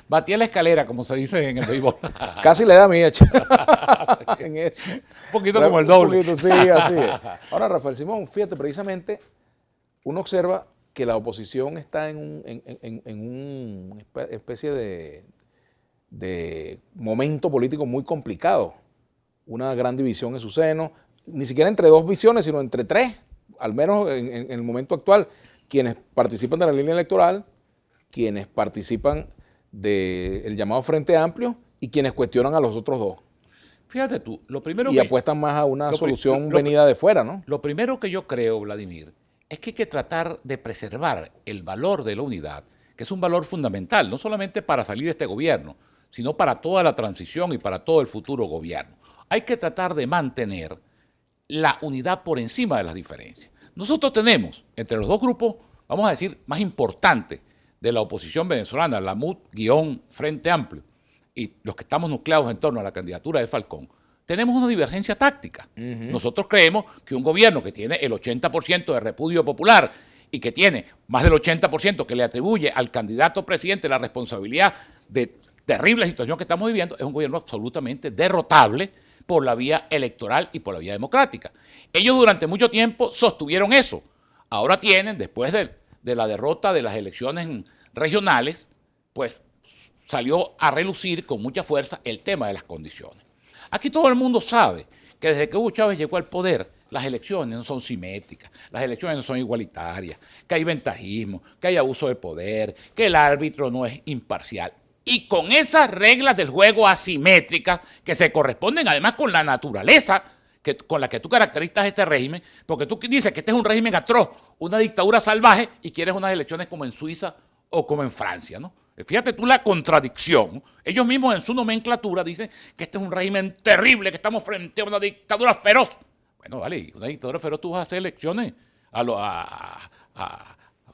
Batía la escalera, como se dice en el béisbol. Casi le da a mí en eso. Un poquito como el doble. Un poquito, sí, así es. Ahora, Rafael Simón, fíjate, precisamente uno observa que la oposición está en una especie de momento político muy complicado. Una gran división en su seno, ni siquiera entre dos visiones, sino entre tres, al menos en el momento actual, quienes participan de la línea electoral, quienes participan del llamado Frente Amplio y quienes cuestionan a los otros dos. Fíjate tú, lo primero y apuestan más a una solución venida de fuera, ¿no? Lo primero que yo creo, Vladimir, es que hay que tratar de preservar el valor de la unidad, que es un valor fundamental, no solamente para salir de este gobierno, sino para toda la transición y para todo el futuro gobierno. Hay que tratar de mantener la unidad por encima de las diferencias. Nosotros tenemos, entre los dos grupos, vamos a decir, más importantes de la oposición venezolana, la MUD-Frente Amplio, y los que estamos nucleados en torno a la candidatura de Falcón, tenemos una divergencia táctica. Nosotros creemos que un gobierno que tiene el 80% de repudio popular y que tiene más del 80% que le atribuye al candidato presidente la responsabilidad de terrible situación que estamos viviendo, es un gobierno absolutamente derrotable por la vía electoral y por la vía democrática. Ellos durante mucho tiempo sostuvieron eso. Ahora tienen, después de la derrota de las elecciones regionales, pues salió a relucir con mucha fuerza el tema de las condiciones. Aquí todo el mundo sabe que desde que Hugo Chávez llegó al poder, las elecciones no son simétricas, las elecciones no son igualitarias, que hay ventajismo, que hay abuso de poder, que el árbitro no es imparcial. Y con esas reglas del juego asimétricas que se corresponden además con la naturaleza con la que tú caracterizas este régimen, porque tú dices que este es un régimen atroz, una dictadura salvaje, y quieres unas elecciones como en Suiza o como en Francia, ¿no? Fíjate tú la contradicción. Ellos mismos en su nomenclatura dicen que este es un régimen terrible, que estamos frente a una dictadura feroz. Bueno, vale, una dictadura feroz tú vas a hacer elecciones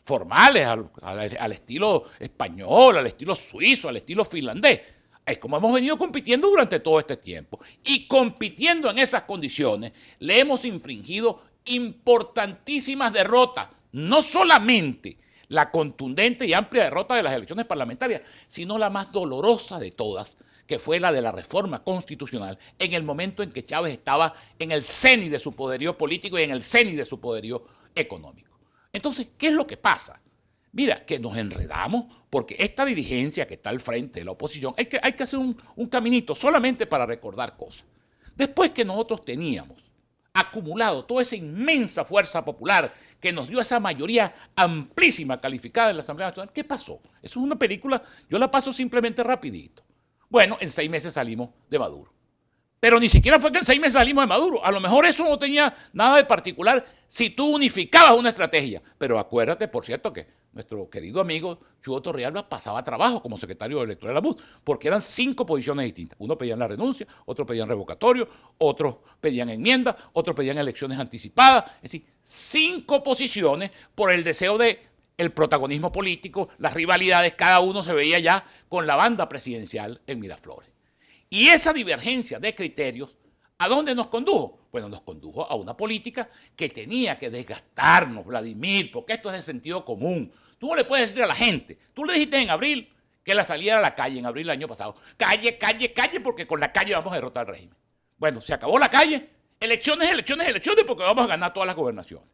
formales, al estilo español, al estilo suizo, al estilo finlandés. Es como hemos venido compitiendo durante todo este tiempo. Y compitiendo en esas condiciones, le hemos infringido importantísimas derrotas. No solamente la contundente y amplia derrota de las elecciones parlamentarias, sino la más dolorosa de todas, que fue la de la reforma constitucional, en el momento en que Chávez estaba en el cenit de su poderío político y en el cenit de su poderío económico. Entonces, ¿qué es lo que pasa? Mira, que nos enredamos porque esta dirigencia que está al frente de la oposición, hay que hacer un caminito solamente para recordar cosas. Después que nosotros teníamos acumulado toda esa inmensa fuerza popular que nos dio esa mayoría amplísima calificada en la Asamblea Nacional, ¿qué pasó? Eso es una película, yo la paso simplemente rapidito. Bueno, en 6 meses salimos de Maduro. Pero ni siquiera fue que en 6 meses salimos de Maduro. A lo mejor eso no tenía nada de particular si tú unificabas una estrategia. Pero acuérdate, por cierto, que nuestro querido amigo Chugo Torrealba pasaba trabajo como secretario electoral de la MUD, porque eran 5 posiciones distintas. Uno pedían la renuncia, otros pedían revocatorio, otros pedían enmienda, otros pedían elecciones anticipadas. Es decir, 5 posiciones por el deseo de el protagonismo político, las rivalidades, cada uno se veía ya con la banda presidencial en Miraflores. Y esa divergencia de criterios, ¿a dónde nos condujo? Bueno, nos condujo a una política que tenía que desgastarnos, Vladimir, porque esto es de sentido común. Tú no le puedes decir a la gente, tú le dijiste en abril que la saliera a la calle, en abril del año pasado, calle, calle, calle, porque con la calle vamos a derrotar al régimen. Bueno, se acabó la calle, elecciones, elecciones, elecciones, porque vamos a ganar todas las gobernaciones.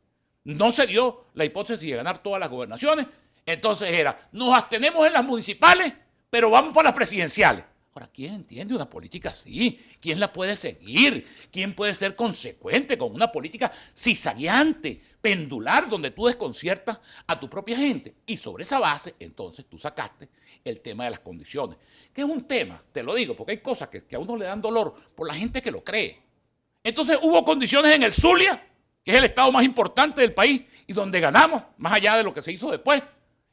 No se dio la hipótesis de ganar todas las gobernaciones, entonces era, nos abstenemos en las municipales, pero vamos para las presidenciales. Ahora, ¿quién entiende una política así? ¿Quién la puede seguir? ¿Quién puede ser consecuente con una política cizagueante, pendular, donde tú desconciertas a tu propia gente? Y sobre esa base, entonces, tú sacaste el tema de las condiciones, que es un tema, te lo digo, porque hay cosas que a uno le dan dolor por la gente que lo cree. Entonces, hubo condiciones en el Zulia, que es el estado más importante del país, y donde ganamos, más allá de lo que se hizo después,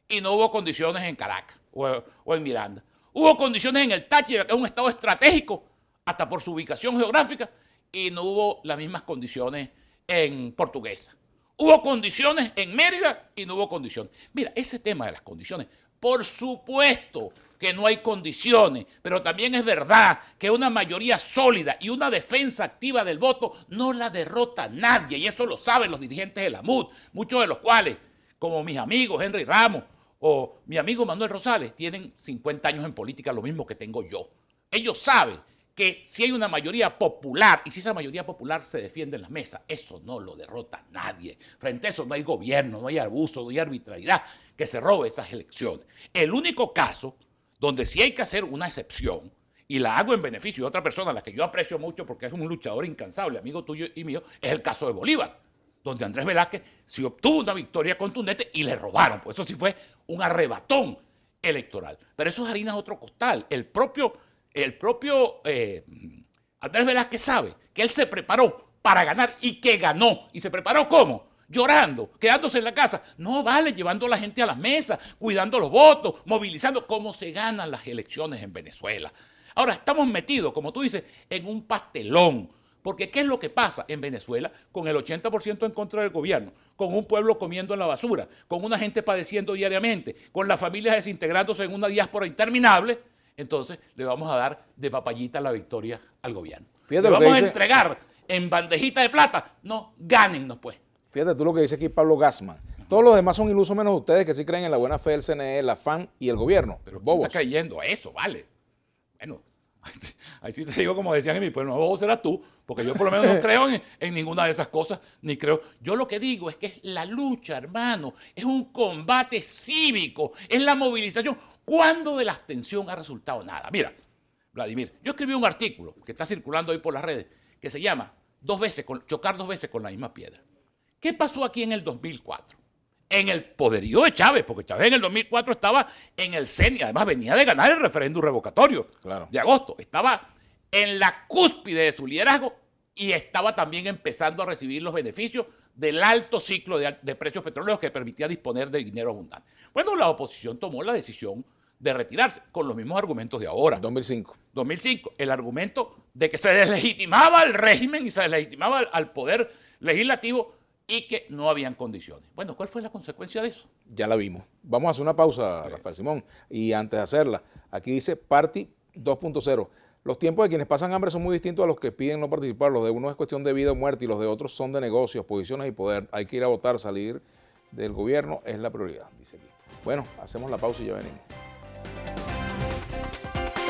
y no hubo condiciones en Caracas o en Miranda. Hubo condiciones en el Táchira, que es un estado estratégico, hasta por su ubicación geográfica, y no hubo las mismas condiciones en Portuguesa. Hubo condiciones en Mérida y no hubo condiciones. Mira, ese tema de las condiciones, por supuesto que no hay condiciones, pero también es verdad que una mayoría sólida y una defensa activa del voto no la derrota nadie, y eso lo saben los dirigentes de la MUD, muchos de los cuales, como mis amigos Henry Ramos o mi amigo Manuel Rosales tienen 50 años en política, lo mismo que tengo yo. Ellos saben que si hay una mayoría popular y si esa mayoría popular se defiende en las mesas, eso no lo derrota nadie. Frente a eso no hay gobierno, no hay abuso, no hay arbitrariedad que se robe esas elecciones. El único caso donde sí hay que hacer una excepción, y la hago en beneficio de otra persona a la que yo aprecio mucho porque es un luchador incansable, amigo tuyo y mío, es el caso de Bolívar, donde Andrés Velázquez sí obtuvo una victoria contundente y le robaron. Pues eso sí fue un arrebatón electoral. Pero eso es harina de otro costal. El propio Andrés Velázquez sabe que él se preparó para ganar y que ganó. ¿Y se preparó cómo? Llorando, quedándose en la casa. No vale, llevando a la gente a las mesas, cuidando los votos, movilizando. ¿Cómo se ganan las elecciones en Venezuela? Ahora estamos metidos, como tú dices, en un pastelón. Porque ¿qué es lo que pasa en Venezuela con el 80% en contra del gobierno? Con un pueblo comiendo en la basura, con una gente padeciendo diariamente, con las familias desintegrándose en una diáspora interminable. Entonces le vamos a dar de papayita la victoria al gobierno. Fíjate, le vamos a entregar en bandejita de plata. No, gánennos pues. Fíjate tú lo que dice aquí Pablo Gassman. Todos los demás son ilusos menos ustedes que sí creen en la buena fe del CNE, la FAN y el gobierno. Pero bobos. está creyendo a eso, vale. Bueno, ahí sí te digo como decían en mi pueblo, no bobo serás tú, porque yo por lo menos no creo en ninguna de esas cosas, ni creo. Yo lo que digo es que es la lucha, hermano, es un combate cívico, es la movilización. ¿Cuándo de la abstención ha resultado nada? Mira, Vladimir, yo escribí un artículo que está circulando hoy por las redes, que se llama chocar dos veces con la misma piedra. ¿Qué pasó aquí en el 2004? En el poderío de Chávez, porque Chávez en el 2004 estaba en el CENI, además venía de ganar el referéndum revocatorio de agosto, estaba en la cúspide de su liderazgo y estaba también empezando a recibir los beneficios del alto ciclo de precios petroleros que permitía disponer de dinero abundante. Bueno, la oposición tomó la decisión de retirarse con los mismos argumentos de ahora. 2005, el argumento de que se deslegitimaba al régimen y se deslegitimaba al poder legislativo y que no habían condiciones. Bueno, ¿cuál fue la consecuencia de eso? Ya la vimos. Vamos a hacer una pausa, sí. Rafael Simón. Y antes de hacerla, aquí dice Party 2.0. Los tiempos de quienes pasan hambre son muy distintos a los que piden no participar. Los de uno es cuestión de vida o muerte y los de otros son de negocios, posiciones y poder. Hay que ir a votar, salir del gobierno es la prioridad, dice aquí. Bueno, hacemos la pausa y ya venimos.